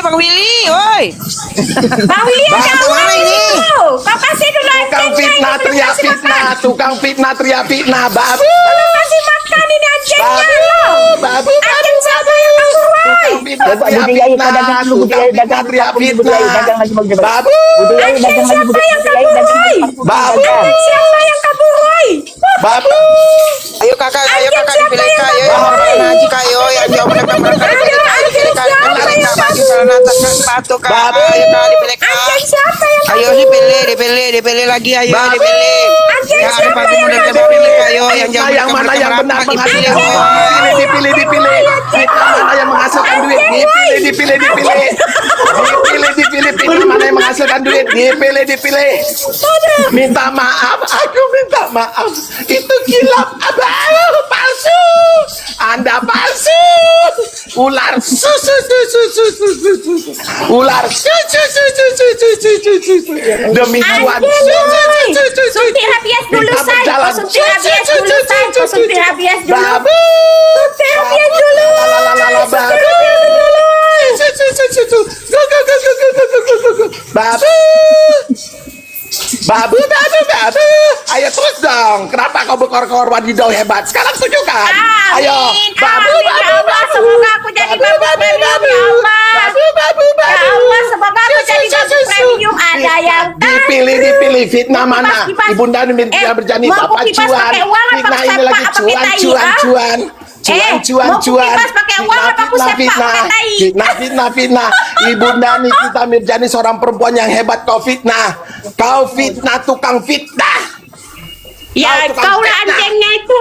Bang Willy, woi. Bang Willy ada Bang, ini. Kau kasih dulu Tukang fitnah teriak fitnah, tukang fitnah teriak fitnah, babu. Tolong kasih makan ini anjingnya lo. Babu, Anjing siapa yang kabur woi? tukang fitnah teriak fitnah, tukang fitnah teriak fitnah, babu. Anjing siapa yang kabur woi? Babu. Anjing siapa yang kabur woi? Babu. Ayo kakak dipilih kak, ayo ngaji kak, ayo yang jauh mereka dipilih kak, dipilih kak, baju celana atas sepatu kak, ayo kak dipilih kak. Anjing siapa yang Ayo dipilih lagi, ayo dipilih. Yang ada baju model dipilih, ayo yang jauh yang mana yang benar menghasilkan duit, dipilih. Fitnah mana yang menghasilkan duit, dipilih. Fitnah mana yang menghasilkan duit, dipilih. Minta maaf, aku minta maaf. Itu kilap abang, palsu. Anda palsu. Ular susu. Ular susu. Demi cuan suntik rabies dulu say. Kau suntik rabies dulu say. Kau suntik rabies dulu. Babu. Suntik rabies dulu. Babu. Ayo terus dong. Kenapa kau berkor-kor wadidaw hebat? Sekarang tunjukkan. Ayo. Babu. Ya Allah, semoga aku jadi babu premium ya Allah. Ya Allah, semoga aku jadi babu premium. Ada yang Dipilih fitnah mana? Ibunda yang berjanji mau bapak kipas cuan. pakai uang apa Fitnah pakai ini lagi sepak pakai tai, cuan. mau kipas pakai uang apa aku sepak pakai tai? Fitnah. Ibunda nih kita Mirjani seorang perempuan yang hebat. Kau fitnah, tukang fitnah. Ya tukang kau lah fitnah. anjingnya itu.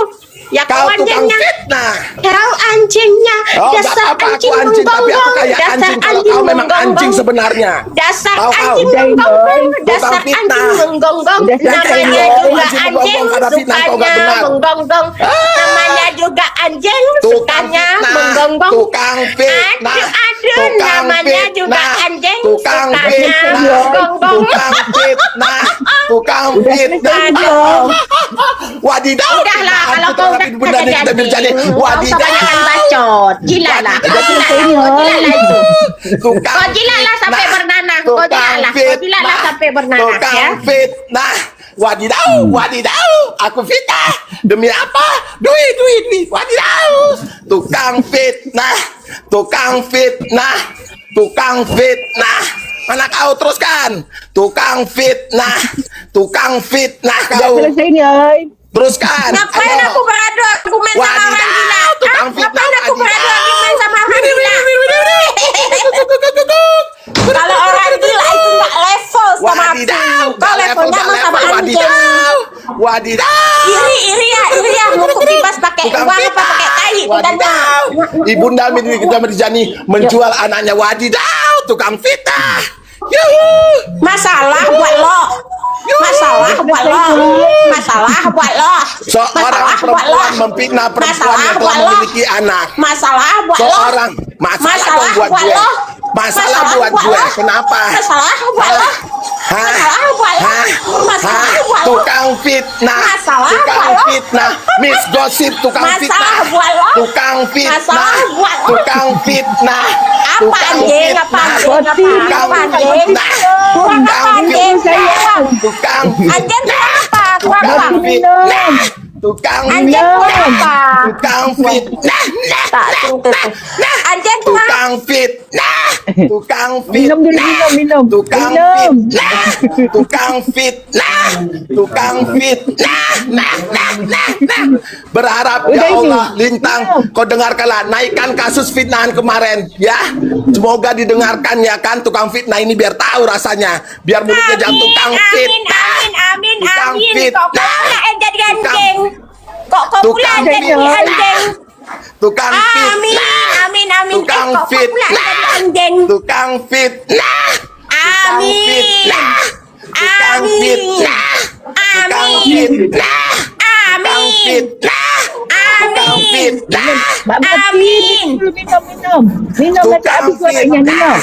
Ya kau Kau tukang anjingnya. fitnah. Kau anjingnya. Oh, gak Dasar apa-apa aku anjing anjing, tapi aku kayak menggonggong. anjing kalau kau memang anjing sebenarnya. Dasar Kau. anjing menggonggong. Dasar Tukang fitnah. anjing menggonggong. Dasar Namanya anjing juga menggonggong, anjing. karena fitnah kau gak Sukanya benar. menggonggong. Namanya juga anjing. Sukanya menggonggong. Tukang fitnah. Aduh, Tukang namanya juga fitnah. anjing. Tukang Sukanya fitnah. menggonggong. Tukang fitnah. Wadidaw. Udahlah, kalau kau udah Bunda nih kita Mirjani. kau Wadidaw. kebanyakan bacot. Gila lah. Itu. Kau jilatlah sampai bernanah. Kau jilatlah sampai bernanah ya. Tukang fitnah. Wadidaw. Aku fitnah. Demi apa? Duit. Wadidaw. Tukang fitnah. Mana kau teruskan? Tukang fitnah kau. Teruskan. Ngapain Ayo. aku beradu argumen sama orang gila? Tukang fitnah. Ngapain aku beradu argumen sama orang gila? Kalau orang gila itu nggak level sama aku. Kau levelnya mah sama anjing. Wadidaw. Iri ya. Mau kipas pakai Tukang uang apa fitnah. pakai tai? Wadidaw. Ibunda kita Mirjani menjual anaknya. Wadidaw. Tukang fitnah. Yuhu. Masalah buat lo. Seorang perempuan memfitnah perempuan yang telah memiliki anak. Masalah buat lo. Masalah dong buat gue. Masalah buat gue. Kenapa? Masalah buat lo. Tukang fitnah. Masalah Tukang buat lo. fitnah. Miss Gosip tukang fitnah. Masalah buat lo. Tukang fitnah. Masalah buat lo. Tukang fitnah. Apa anjing? Apa Tukang fitnah. Tukang Anjing apa? Tukang fitnah. Tukang Anjing apa? Tukang fitnah. Tak tuntut. Anjing Tukang fitnah. Tukang Minum dulu, fitnah. minum. Tukang Minum. fitnah. Tukang fitnah. Tukang fitnah. Nah. Berharap Udah ya ini. Allah, Lintang, kau dengarkanlah, naikkan kasus fitnahan kemarin ya. Semoga didengarkan ya kan, tukang fitnah ini biar tahu rasanya, biar mulutnya jangan tukang fitnah. Amin. Tukang Kok fitnah. pula yang jadi anjing? Kok pula Tukang yang jadi anjing? Tukang fitnah. Amin. Tukang Kok pula yang fitnah. jadi anjing? Tukang fitnah. Tukang Amin. fitnah. Tukang Amin. fitnah. Tukang Amin. fitnah. Tukang Amin. fitnah. Tukang Amin. fitnah. Amin. Minum nanti Tukang habis suaranya minum.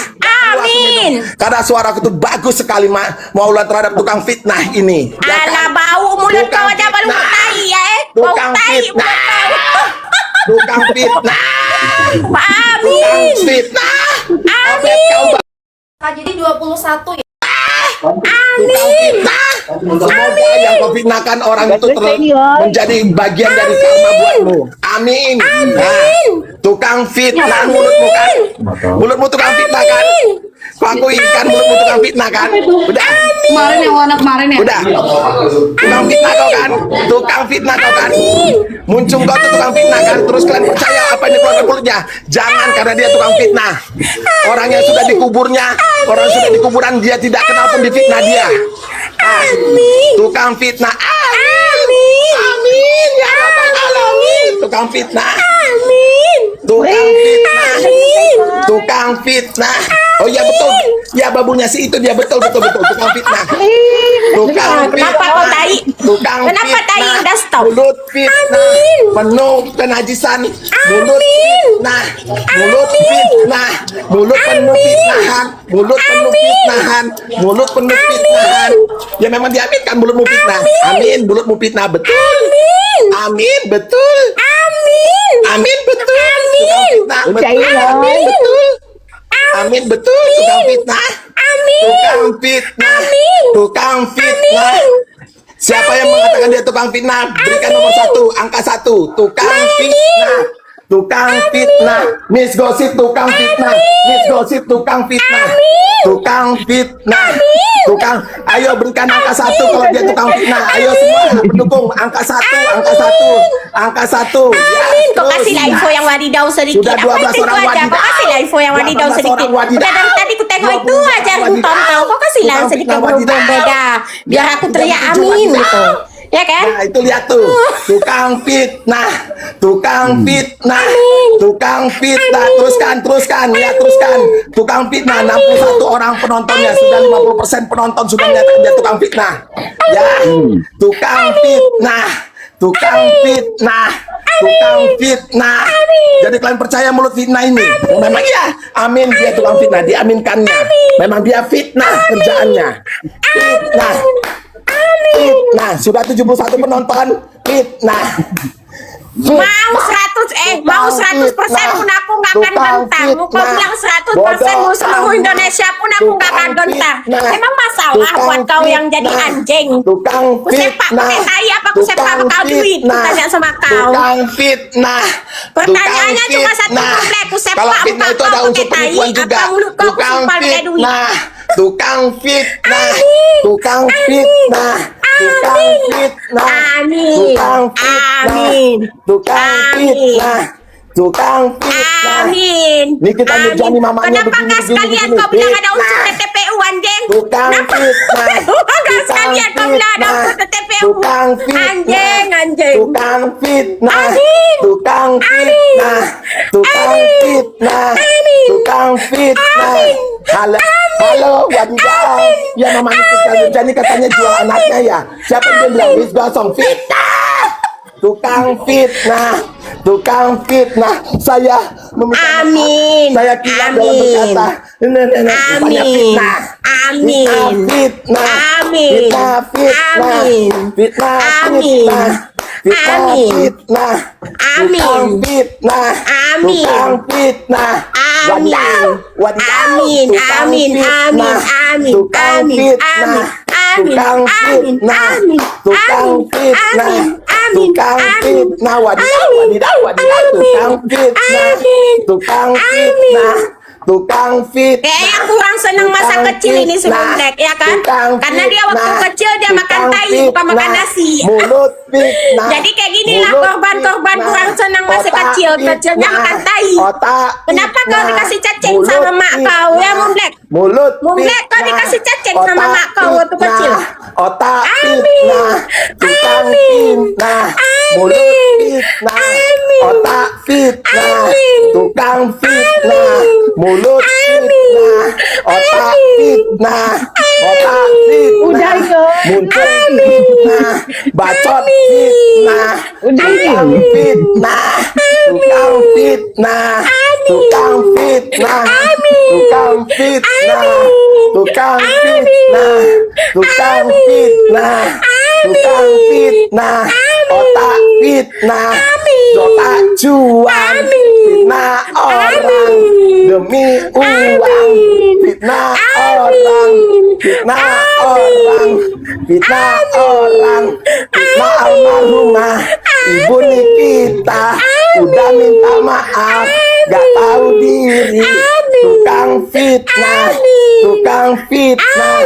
Amin. Karena suaraku itu bagus sekali Maula terhadap tukang fitnah ini. Ya kan? Alah bau mulut Tukang kau aja baru fitnah. tai ya Bau Tukang tai fitnah. mulut kau. Tukang fitnah. Tukang Amin. fitnah. Amin. Apet kau Kak, jadi 21 ya? Tukang fitnah. Semoga yang kau fitnahkan orang itu menjadi bagian dari karma buatmu. Amin. Nah, tukang fitnah mulutmu kan? Mulutmu tukang fitnah kan? Kau akui kan mulutmu tukang fitnah kan? Udah. Kemarin yang warna kemarin ya? Udah. Tukang fitnah kau kan? Tukang fitnah kau kan? Muncul kau tuh tukang fitnah kan? Terus kalian percaya apa yang dikeluarkan mulutnya? Jangan, karena dia tukang fitnah. Orang yang sudah dikuburnya, orang yang sudah dikuburan, dia tidak kenal pun difitnah dia. Tukang fitnah. Amin. Amin. Ya Rabbal Alamin. Tukang fitnah. Tukang fitnah. Tukang fitnah. Oh iya betul. Ya babunya si itu dia betul tukang fitnah. Tukang Kenapa kau fitnah. tai? Tukang Kenapa tai fitnah. udah stop? Mulut fitnah. Penuh kenajisan. Mulut fitnah. Mulut fitnah. Mulut penuh fitnahan. Mulut penuh fitnahan. Mulut penuh fitnahan. Ya memang diaminkan mulutmu fitnah. Amin, mulutmu fitnah betul. Amin, betul. Amin, betul. Tukang fitnah. Amin, betul. Amin, betul. Tukang fitnah. Tukang fitnah. Tukang fitnah. Siapa yang mengatakan dia tukang fitnah? Berikan nomor 1, angka 1. Tukang fitnah. Tukang fitnah. Miss Gosip tukang fitnah. Miss Gosip tukang fitnah. Tukang fitnah. Tukang. Ayo berikan angka 1 kalau dia tukang fitnah. Ayo semua pendukung angka 1, angka 1, angka 1. Ya, Kau kasihlah info yang wadidau sedikit. Sudah 12 itu orang aja. wadidaw. Kau kasihlah info yang wadidau 12 sedikit. orang wadidaw. Udah dari tadi ku tengok itu 12 aja orang aku tonton. Kau kasihlah Tukang sedikit fitnah wadidaw. berbeda. Biar aku teriak amin gitu. Ya kan? Nah itu lihat tuh, tukang fitnah, tukang fitnah, tukang fitnah. Teruskan, ya teruskan. Tukang fitnah, 61 orang penontonnya, sudah 50% penonton sudah menyatakan dia tukang fitnah. Ya, tukang fitnah, tukang fitnah, tukang fitnah. Jadi kalian percaya mulut fitnah ini? Memang iya, amin, dia tukang fitnah, diaminkannya. Memang dia fitnah kerjaannya. Fitnah. Fitnah, sudah 71 penonton. Fitnah. Mau 100% pun aku nggak akan bentang. Kau bilang 100% seluruh Indonesia pun aku nggak akan bentang. Emang masalah buat kau yang jadi anjing? Tukang Ku sepak fitnah. pakai tai apa ku sepak kau duit? Ku tanya sama kau. Tukang fitnah. Pertanyaannya Tukang cuma satu fitnah. komplek. Ku sepak Kalau muka fitnah itu kau ada pakai unsur tai. penipuan juga. Apa mulut kau ku Tukang sumpal pakai duit? fitnah. Tukang fitnah. Tukang fitnah. Tukang fitnah. Amin. Tukang fitnah. Amin. Tukang fitnah. Tukang fitnah. Amin. Ini kita ngerjain mamanya Kenapa begini, nggak begini, sekalian begini. kau bilang ada unsur Fitnah. TPU anjing? Tukang fitnah. Nggak sekalian kau bilang ada unsur TPU. Tukang fitnah. Anjing. Tukang fitnah. Amin. Tukang fitnah. Tukang fitnah. Tukang fitnah. Halo, halo, wadidaw. Ya mama itu jadi katanya jual anaknya ya. Siapa yang bilang Miss Gosong fitnah? Tukang fitnah. Tukang fitnah. Saya meminta maaf. Amin. Saya kira dalam berkata. Rupanya fitnah. Amin. Fitnah. Amin. Fitnah. Fitnah. Amin. Fitnah. Amin. Fitnah. Fitnah. Amin. Fitnah. Amin. Tukang fitnah. Amin. Tukang fitnah. Amin. Wadidaw. Wadidaw. Amin. Tukang Amin. fitnah. Amin. Tukang Amin. fitnah. Amin. Tukang Amin. fitnah. Amin. Tukang Amin. fitnah. Amin. Tukang Amin. fitnah. Wadidaw. Amin. Wadidaw. Wadidaw. Tukang fitnah. Amin. Tukang Amin. fitnah. Tukang fitnah. Kayaknya kurang seneng masa Tukang kecil ini si fitnah. Bundek, ya kan? Tukang Karena dia waktu fitnah. kecil dia makan Tukang tai, bukan makan fitnah. nasi. Mulut fitnah. Jadi kayak gini lah Mulut korban-korban fitnah. kurang senang masa Otak kecil. Kecilnya fitnah. makan tai. Otak Kenapa kau fitnah. dikasih cacing Mulut sama mak kau, ya, fitnah. Bundek? Mulut Bundek, kau fitnah. dikasih cacing sama Otak mak kau waktu fitnah. kecil. Otak Amin. fitnah. Tukang Amin. fitnah. Amin. Mulut fitnah. Amin. Otak fitnah. Amin. Tukang fitnah. Mulut fitnah. Otak fitnah. Otak Udah fitnah. yo. Muncul fitnah. Bacot fitnah. Udah Tukang ini. fitnah. Tukang fitnah. Tukang fitnah. Tukang fitnah. Tukang fitnah. Tukang fitnah. Tukang fitnah. Otak fitnah. Otak cuan. Fitnah orang demi uang. Fitnah fitnah orang, fitnah orang, fitnah almarhumah ibu Nikita, udah minta maaf, gak tahu diri, tukang fitnah, tukang fitnah,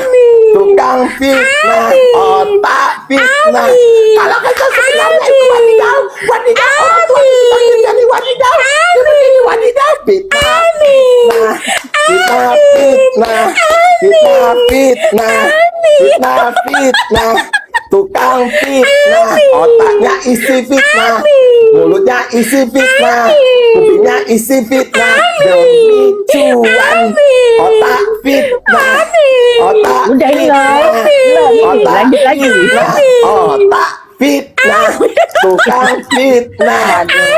tukang fitnah, otak fitnah. Kalau kata sebenarnya itu wadidaw, wadidaw, orang tua kita jadi wadidaw, jadi wadidaw, fitnah, fitnah, fitnah, fitnah, fitnah, fitnah, fitnah, fitnah, tukang fitnah, otaknya isi fitnah, mulutnya isi fitnah, kupingnya isi fitnah, demi cuan, otak fitnah, otak Udah ini fitnah, otak lanjut lagi. fitnah, otak fitnah, tukang fitnah,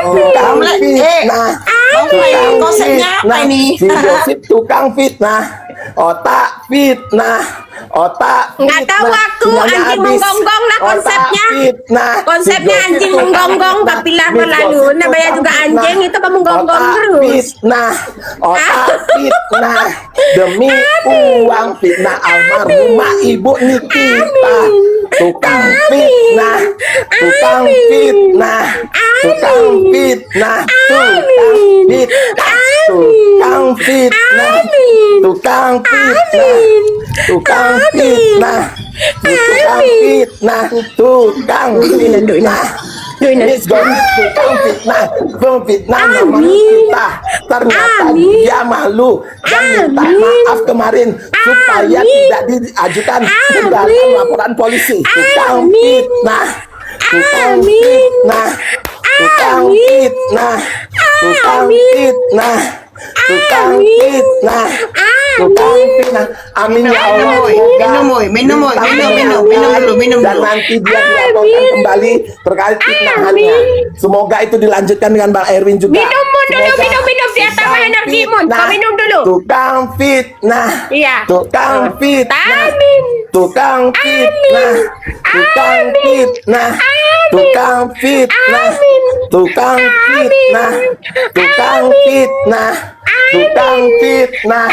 tukang fitnah, tukang konsepnya apa fitnah, ini? si Josip tukang fitnah, otak fitnah, otak Nggak tahu fitnah, aku, sinyalnya anjing habis. menggonggong lah Otak konsepnya. fitnah, Konsepnya si Josip anjing tukang menggonggong, fitnah, kapilah si berlalu. Josip Namanya tukang juga fitnah, anjing, itu kamu gonggong otak terus. fitnah, otak fitnah, demi uang fitnah almarhumah ibu Nikita, tukang fitnah, tukang fitnah, tukang fitnah, tukang fitnah, tukang fitnah, tukang fitnah, tukang fitnah, tukang fitnah, tukang fitnah. Miss Goni tukang fitnah, memfitnah nama kita. Ternyata dia malu dan minta maaf kemarin supaya tidak diajukan kembali laporan polisi. Tukang fitnah, tukang fitnah, tukang fitnah, tukang fitnah, tukang fitnah, tukang fitnah. Amin ya Allah. Minum dulu, minum Dan dulu. nanti dia dilaporkan kembali terkait fitnahannya. Semoga itu dilanjutkan dengan Bang Erwin juga. Minum dulu, Semoga minum. Dia tambah tukang energimu. fitnah, Kau minum dulu. Tukang fitnah. Iya. Tukang fitnah. Amin. Tukang fitnah. Tukang fitnah. Tukang fitnah. Tukang fitnah. Tukang fitnah. Tukang fitnah.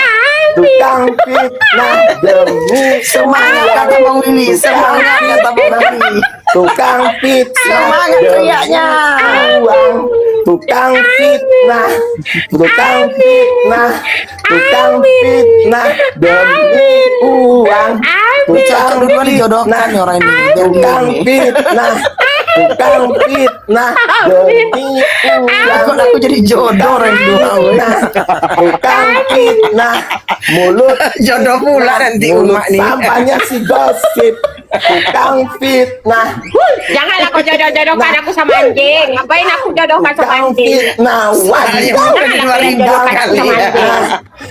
Tukang fitnah demi Semangat kata Bang Willy, semangat kata Bang Willy. tukang fitnah Semangat demi teriaknya. uang, tukang fitnah, tukang fitnah, tukang fitnah demi uang, tukang Dua dijodohkan fitnah, nih orang ini. tukang fitnah, tukang fitnah demi uang. Aku jadi jodoh orang dua. Fitnah, tukang fitnah, mulut Jodoh pula nanti mulut umat nih. sampahnya si gosip, tukang fitnah, Janganlah kau jodoh-jodohkan aku sama anjing. Ngapain aku jodohkan sama tukang anjing? fitnah, Saya wadidaw, udah 2000 tukang kali ya. fitnah,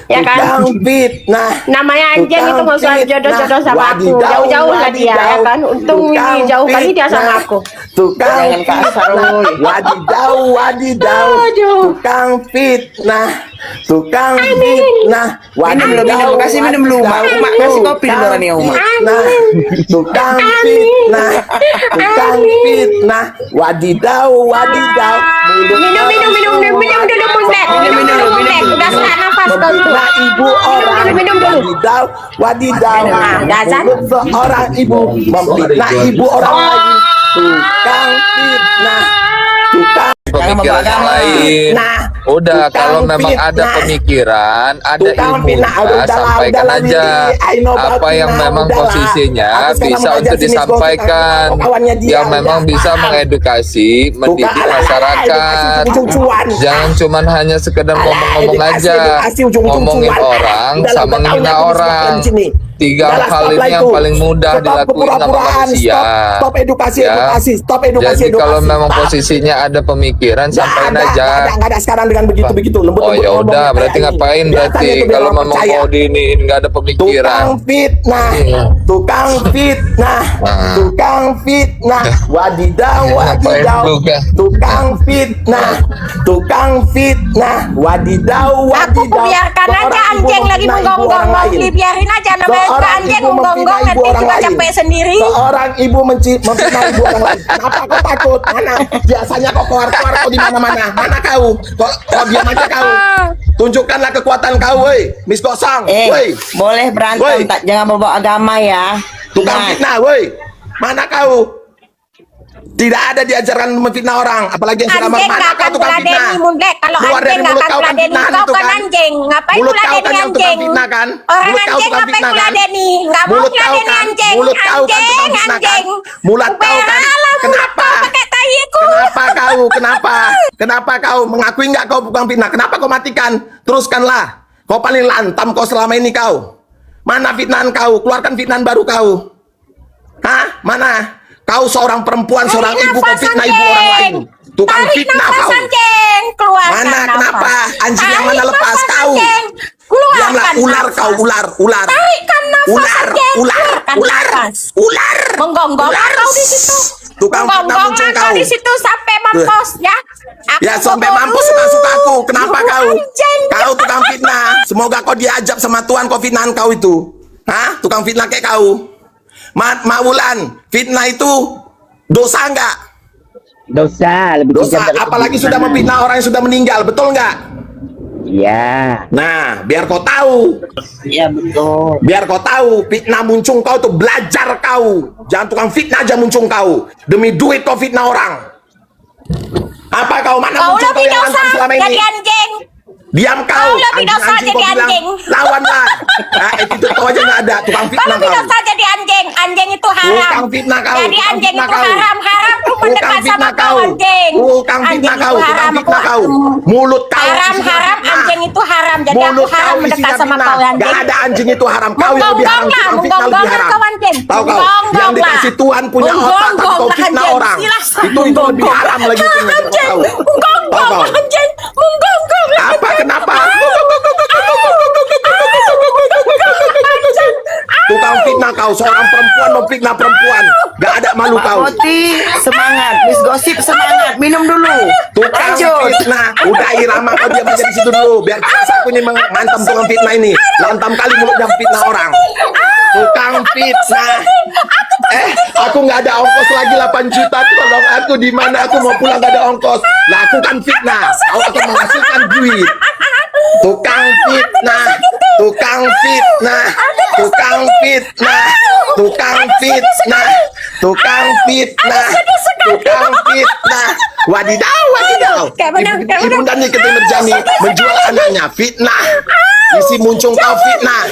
Ya kan? tukang fitnah, Namanya anjing itu nggak usah jodoh-jodoh sama aku. Jauh-jauh lah dia, ya kan? Untung ini jauh kali dia sama aku. Tukang Jangan kasar, fitnah, woy. wadidaw, wadidaw, Aduh. tukang fitnah, tukang fitnah, Minum dulu, minum. Kasih minum dulu, Mak. Mak, kasih kopi dulu orang ini, Mak. fitnah, tukang fitnah, tukang fitnah, wadidaw, wadidaw, Minum dulu Mundet. Minum dulu Mundet. Udah sesak nafas kau tuh. Memfitnah ibu orang, Minum dulu. wadidaw, wadidaw, Nah, dasar. mulut seorang ibu memfitnah ibu orang lagi, tukang fitnah, tukang pemikiran yang lain. Nah, Udah, tukang kalau memang ada fitnah. pemikiran, ada Tukang ilmunya, fitnah, sampaikan udahlah, aja. I know about Apa yang fitnah, memang udahlah. posisinya Aku sekarang bisa mengajar untuk si Miss disampaikan, Gosip, kawannya dia, yang memang udah bisa paham. mengedukasi, mendidik Bukan, masyarakat. edukasi ujung-ujungan. Jangan cuman hanya sekedar Alah, ngomong-ngomong edukasi, aja, edukasi ujung-ujung ngomongin cuan. orang Udahlah, sama udah tahu menghina aku orang. di sini. Tiga Udahlah, hal stop ini lah yang itu. paling mudah Stop dilakuin sama kepura-puraan, manusia. Stop edukasi, Ya. edukasi, stop edukasi, Jadi kalau edukasi. memang Stop. posisinya ada pemikiran, sampaikan aja. Nggak ada sekarang dengan begitu-begitu lembut. Oh ya udah, berarti ngapain berarti kalau memang mau di diiniin nggak ada pemikiran. tukang fitnah, tukang fitnah, Nah. tukang fitnah, wadidaw, Ngapain wadidaw, juga? tukang fitnah, tukang fitnah, wadidaw, Aku wadidaw. biarkan aja Seorang ibu anjing lagi memfitnah ibu menggonggong. orang lain. Mowgli biarin aja namanya juga Seorang anjing ibu menggonggong memfitnah nanti ibu orang juga lain. capek sendiri. Seorang ibu memfitnah ibu orang lain. Kenapa kau takut? Mana? Biasanya kau keluar-keluar kau di mana-mana. Mana kau? Kau diam aja kau. Tunjukkanlah kekuatan kau, woi. Miss Gosong, woi. Boleh berantem, Woi. tak jangan bawa agama ya. Tukang Nah, fitnah, woi. Mana kau? Tidak ada diajarkan memfitnah orang, apalagi yang sudah Anjing mana nggak kau akan tukang fitnah. meladeni Mundek. Kalau Keluar dari anjing nggak mulut akan kau kan meladeni, fitnah kau itu kan kan. anjing. Ngapain Mulut kau meladeni kan yang tukang anjing? fitnah kan. Orang Mulut kau anjing tukang ngapain fitnah kan. meladeni? Nggak mau Mulut kau meladeni kan, anjing. mulut kau kan tukang Anjing, fitnah kan. anjing. Mulut kau kan. Alah, Kenapa? mulut kau pakai taiku. Kenapa kau? Kenapa? Kenapa kau mengakui nggak kau tukang fitnah? Kenapa kau matikan? Teruskanlah. Kau paling lantam kau selama ini kau. Mana fitnahan kau? Keluarkan fitnahan baru kau. Hah? Mana? Kau seorang perempuan, seorang Tarik ibu, kau nafas, fitnah ibu orang lain. anjing. Tukang Tarik fitnah nafas, kau. anjing. Keluarkan Mana? nafas. Kenapa? Anjing yang Tarik mana lepas nafas, kau? anjing. Keluarkan Diamlah, ular nafas. kau, ular. Tarikkan nafas, Ular, anjing. ular, Keluarkan ular, nafas. ular. Menggonggong Ular. kau di situ. Tukang fitnah muncul Menggonggong kau. kau di situ sampai mampus ya. Aku Ya sampai bodoh. mampus suka-suka aku. Kenapa kau? Anjing. Kau tukang fitnah. Semoga kau diajab sama Tuhan kau fitnahan kau itu. Hah? Tukang fitnah kayak kau. Mak Wulan, fitnah itu dosa enggak? Dosa, lebih Dosa. kejam dari Apalagi sudah pembunuhan. memfitnah orang yang sudah meninggal, betul enggak? Iya. Nah, biar kau tahu. Iya betul. Biar kau tahu, fitnah muncung kau tuh belajar kau. Jangan tukang fitnah aja muncung kau. Demi duit kau fitnah orang. Apa kau? Mana Kau muncul kau lebih yang dosa lantam selama jadi ini? anjing. Diam kau. Kau lebih dosa Anjing-anjing jadi kau bilang, anjing. lawanlah. Nah, itu kau aja nggak ada. Tukang Kau fitnah lebih kau. dosa jadi anjing. Anjing itu haram. Tukang fitnah kau. Jadi Tukang anjing fitnah itu kau. haram. Haram tuh Tukang mendekat sama fitnah kau kau. anjing. Tukang Anjing fitnah itu kau. Tukang haram, fitnah aku- kau. Mulut kau. Haram, isinya haram. fitnah. Anjing itu haram. Jadi Mulut aku haram kau mendekat isinya sama fitnah. kau anjing. Gak ada anjing itu haram. Kau yang lebih haram. Tukang fitnah lebih Menggonggong haram. kau anjing. Tahu kau? Menggonggong Yang dikasih lah. Tuhan punya otak tapi Menggonggong kau lah, fitnah anjing. orang. Silahkan Itu lebih menggonggong. haram lagi. itu, biar kau Anjing. tahu. Menggonggong Tahu kau? lah, anjing. Menggonggong lah, Apa? anjing. Kenapa? Anjing. Tukang fitnah kau. Seorang perempuan memfitnah perempuan. Gak ada malu Pak kau. Poti, semangat. Miss Gosip semangat. Minum dulu. Tukang Lanjut. fitnah. Udah irama kau diam aja di situ dulu. Biar aku ini mengantam tukang fitnah ini. Lantam kali mulutnya fitnah orang. Tukang fitnah. Aku nggak ada ongkos lagi 8 juta. Tolong aku, di mana aku mau pulang nggak ada ongkos. Lakukan fitnah. Kau akan menghasilkan duit. Tukang fitnah. Tukang fitnah. Tukang fitnah. Tukang fitnah. Tukang fitnah. Tukang fitnah. Wadidaw, wadidaw. Kayak mana? Kayak mana? Ibunda nih Ketimur Jani menjual anaknya. Fitnah. Isi muncung kau fitnah.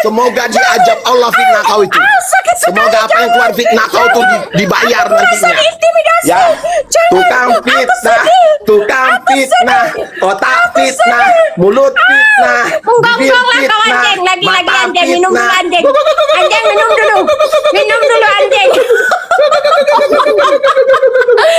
Semoga diajab Allah fitnah kau itu. Semoga apa yang keluar fitnah kau tuh dibayar nantinya. Ya, tukang fitnah, tukang fitnah, otak fitnah, mulut fitnah, bibir Menggonggong lah kau fitnah, anjing. Lagi mata anjing. Minum dulu fitnah. anjing. Anjing minum dulu. Minum dulu anjing.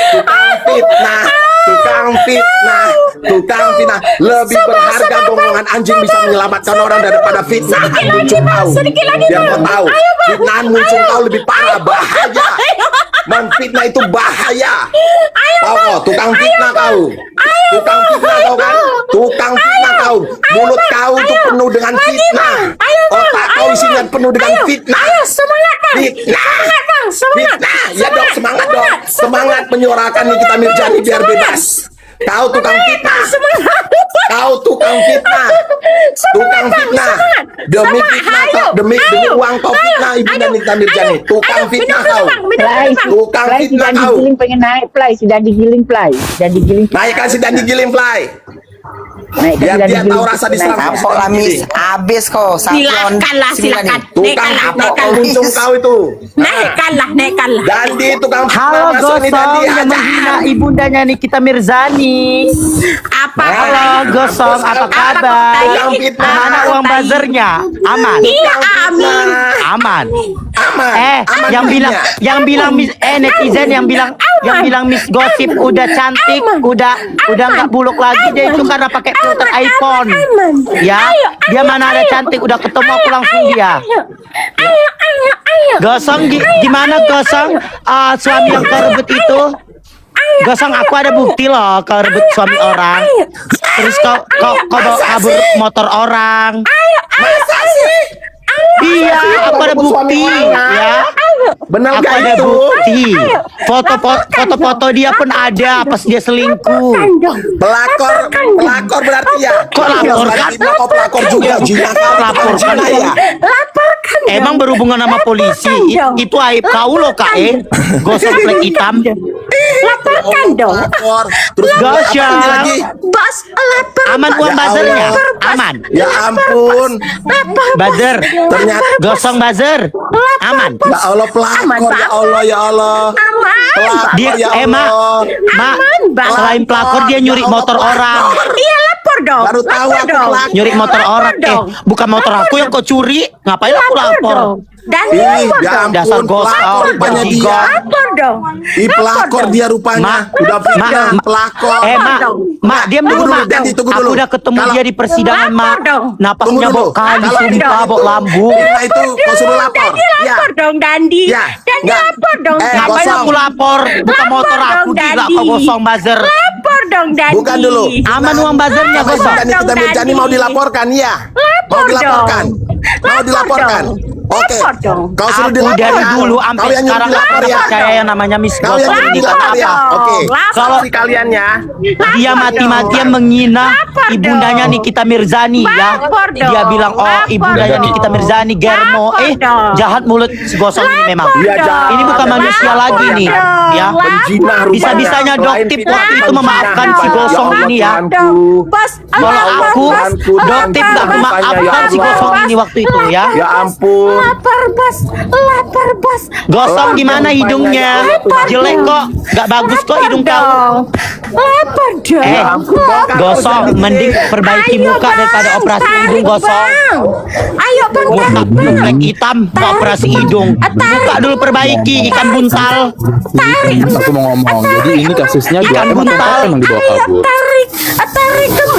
Tukang fitnah, tukang fitnah, tukang fitnah. Lebih berharga gonggongan anjing bisa menyelamatkan orang daripada fitnah muncung kau. sedikit lagi, Biar kau Bang. tahu, Ayo, Bang. fitnahan muncung kau lebih parah, bahaya. Memfitnah itu bahaya. Tahu kau, tukang fitnah kau. Tukang fitnah kau kan? Tukang fitnah kau. Mulut kau itu penuh dengan fitnah. Otak kau isinya penuh dengan fitnah. Ayo semangat bang. Fitnah. Semangat bang. Semangat. Fitnah. Ya dong, semangat dong. Semangat menyuarakan Nikita Mirjani biar bebas. Kau tukang fitnah. Kau tukang fitnah. Tukang fitnah. Demi fitnah kau, demi uang kau fitnah Ibunda Nikita Mirjani. Tukang fitnah kau. Play, Tukang Play fitnah sedang kau. digiling pengen naik Play, sedang digiling Play, sedang digiling. Naikkan si Dandi Giling Fly. Naik Biar dia tahu rasa diserang. Kapok lah Miss. Habis kok. Sapion. Silakanlah, silakan. Tukang Naikkanlah, fitnah kau naikkanlah. muncung kau itu. Naikkanlah, naikkanlah. Dandi tukang Halo fitnah masuk nih Dandi. Gosong yang menghina ibundanya Nikita Mirzani. Apa? Halo Gosong, apa kabar? Tukang fitnah. Mana uang buzzernya? Aman, Iya, amin. aman. Aman. Aman Yang bilang, duitnya. netizen yang bilang Miss Gosip udah cantik, udah nggak buluk lagi, dia itu karena pakai filter iPhone. Ya, dia mana ada cantik, udah ketemu aku langsung dia. Ayo. Gosong gimana Gosong? Suami yang kau rebut itu? Gosong, aku ada bukti loh kau rebut suami orang. Terus kau bawa kabur motor orang. Masa sih? Iya, aku ada bukti ya. Benar Aku gak ada itu? bukti. Foto-foto dia pun ada pas dia selingkuh. Pelakor berarti ya. Kok lapor? Kau pelakor juga Gina. Lapor kan ya. Laporkan dong. Emang berhubungan sama polisi? Itu aib kau loh kak gosok plek hitam. Laporkan dong. Pelakor. Terus Gosong. apa lagi? Bos, lapor. Aman uang Ya buzzernya? Allah. Aman. Ya ampun. Lapor. Buzzer. Ternyata Gosong buzzer. Aman. ya Allah pelakor ya Allah ya Allah. Aman. Pelakor Dia ya Mak, Allah. Mak, selain pelakor dia nyuri motor orang. Iya, lapor dong. Baru tahu Lapor aku dong. pelakor. Nyuri motor Lapor orang. dong. Bukan motor aku yang kau curi. Ngapain aku lapor? dong. Dan Ih, lapor ya dong. Dasar ampun, gosong, pelakor rupanya dia. bajingan. Lapor dong. Ih, pelakor dong. dia rupanya. Udah pindah pelakor. Mak, diam dulu, Tunggu dulu, Mak. Jadi, tunggu Aku dulu. udah ketemu Kalau- dia di persidangan, Lapor Mak. dong. Napasnya Tunggu dulu. bok kali, Kalau- sumpah, bok lambung. Nah itu kau suruh lapor. Dandi lapor dong, Dandi. Ya. Dandi Nggak. lapor dong. Ngapain Gosong. aku lapor? Bukan Lapor motor dong, aku, gila Dandi. kau gosong buzzer. Lapor dong, Dandi. Bukan dulu. Aman uang buzzernya Apa gosong. Dani kita Mirjani mau dilaporkan ya? Mau Lapor dilaporkan? dong. Mau Lapor dilaporkan? dong. Oke. Lapor dong. Kau suruh Aku dilaporkan. dari dulu Kau sampai yang nyuruh sekarang aku dilapor ya. percaya yang namanya Miss Kau yang Gosong nyuruh ini dilapor ya. dong. Oke. Lapor. Kalau si kalian ya. Dia mati-matian menghina Lapor ibundanya dong. Nikita Mirzani ya. Lapor dong. Dia bilang, oh Lapor ibundanya dong. Nikita Mirzani Germo. Lapor dong. Jahat mulut si Gosong ini memang. Iya, jahat. Ini bukan manusia Lapor lagi nih. dong. Ya. Penjinah rupanya. Bisa-bisanya Selain Doktip fitnah, waktu itu penjinah. memaafkan si Ya Gosong Allah, ini ya. Tuhanku. Bos, Kalau lapor, aku, bos. Doktip gak Lapor, bos. memaafkan si Gosong ini waktu itu ya. Ya ampun. Lapor, bos. Lapor, bos. Gosong gimana hidungnya? Jelek kok. Gak bagus kok hidung kau. Lapor dong. Gosong mending perbaiki Ayo, muka Bang. daripada operasi Tarik, hidung Gosong. Bang. Ayo, Bang. Muka Tarik, Bang. plek hitam mau operasi hidung. Buka dulu perbaiki ikan buntal. Tarik. Aku mau ngomong, jadi ini kasusnya dia Ikan emang buntal. tempat emang dibawa kabur. Tarik. Tarik, Bang.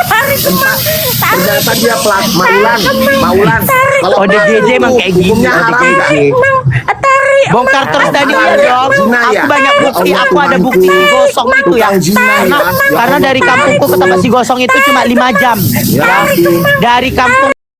Tarik, Bang. Ternyata dia Maulan. Maulan. Kalau Ode GJ emang kayak gini. hukumnya Ode haram GJ. nggak? Tarik. Bongkar terus tadi ya dong. Zina ya? Aku banyak bukti. Ya Allah, Aku ada bukti si Gosong itu ya. Tukang zina ya. Karena dari kampungku ke tempat si Gosong itu cuma 5 jam. Ya. Dari kampung